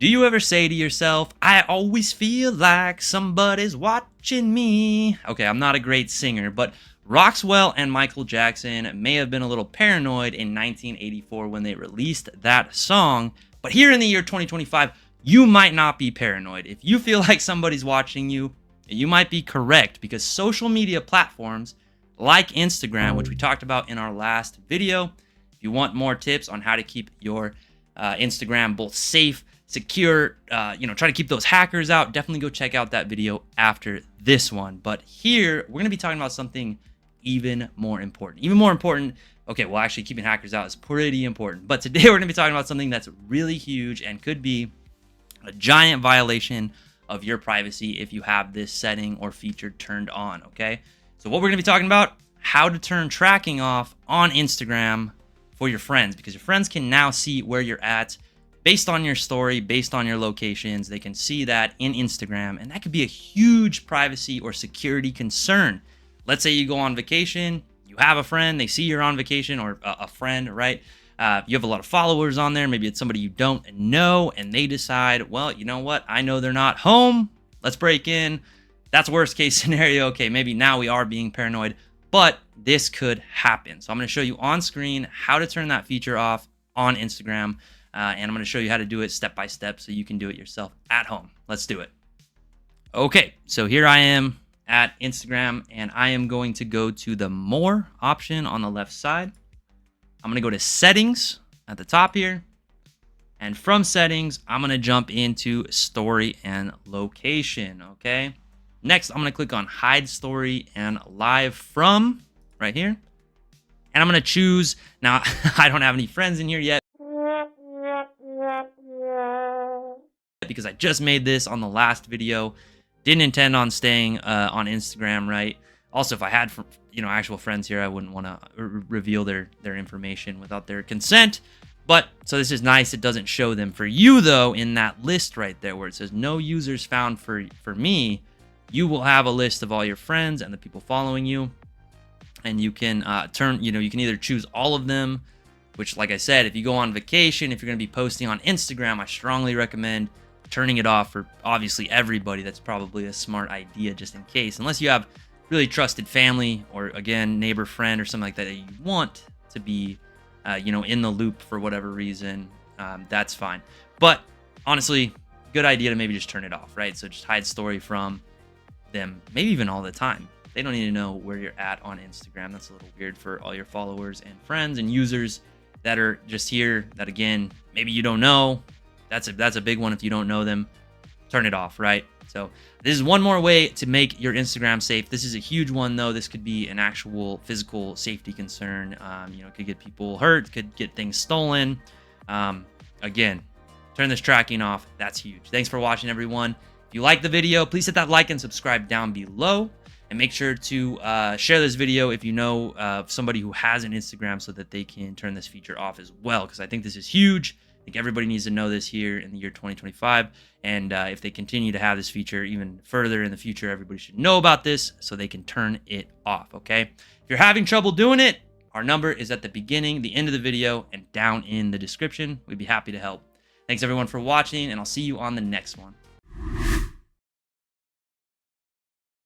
Do you ever say to yourself, I always feel like somebody's watching me? Okay, I'm not a great singer, but Roxwell and Michael Jackson may have been a little paranoid in 1984 when they released that song. But here in the year 2025, you might not be paranoid. If you feel like somebody's watching you, you might be correct because social media platforms like Instagram, which we talked about in our last video, if you want more tips on how to keep your Instagram both safe, secure, try to keep those hackers out, definitely go check out that video after this one. But here we're going to be talking about something even more important. Okay, well, actually keeping hackers out is pretty important, but today we're going to be talking about something that's really huge and could be a giant violation of your privacy if you have this setting or feature turned on. Okay, so what we're going to be talking about, how to turn tracking off on Instagram for your friends, because your friends can now see where you're at based on your story, based on your locations. They can see that in Instagram, and that could be a huge privacy or security concern. Let's say you go on vacation, you have a friend, they see you're on vacation, or a friend, right? You have a lot of followers on there. Maybe it's somebody you don't know, and they decide, well, you know what? I know they're not home. Let's break in. That's worst case scenario. Okay, maybe now we are being paranoid, but this could happen. So I'm going to show you on screen how to turn that feature off on Instagram. And I'm going to show you how to do it step by step so you can do it yourself at home. Let's do it. Okay, so here I am at Instagram, and I am going to go to the More option on the left side. I'm going to go to Settings at the top here. And from Settings, I'm going to jump into Story and Location, okay? Next, I'm going to click on Hide Story and Live From right here. And I'm going to choose, now I don't have any friends in here yet, because I just made this on the last video. Didn't intend on staying on Instagram, right? Also, if I had actual friends here, I wouldn't want to reveal their information without their consent. But so this is nice. It doesn't show them. For you though, in that list right there where it says no users found for me, you will have a list of all your friends and the people following you, and you can you can either choose all of them, which, like I said, if you go on vacation, if you're going to be posting on Instagram, I strongly recommend turning it off for obviously everybody. That's probably a smart idea just in case, unless you have really trusted family or, again, neighbor, friend, or something like that you want to be in the loop for whatever reason. That's fine. But honestly, good idea to maybe just turn it off, right? So just hide story from them, maybe even all the time. They don't need to know where you're at on Instagram. That's a little weird for all your followers and friends and users that are just here that, again, maybe you don't know. That's a big one. If you don't know them, turn it off, right? So this is one more way to make your Instagram safe. This is a huge one, though. This could be an actual physical safety concern. Could get people hurt, could get things stolen. Again, turn this tracking off. That's huge. Thanks for watching, everyone. If you like the video, please hit that like and subscribe down below. And make sure to share this video if you know somebody who has an Instagram so that they can turn this feature off as well, because I think this is huge. I think everybody needs to know this here in the year 2025. And if they continue to have this feature even further in the future, everybody should know about this so they can turn it off, okay? If you're having trouble doing it, our number is at the beginning, the end of the video, and down in the description. We'd be happy to help. Thanks, everyone, for watching, and I'll see you on the next one.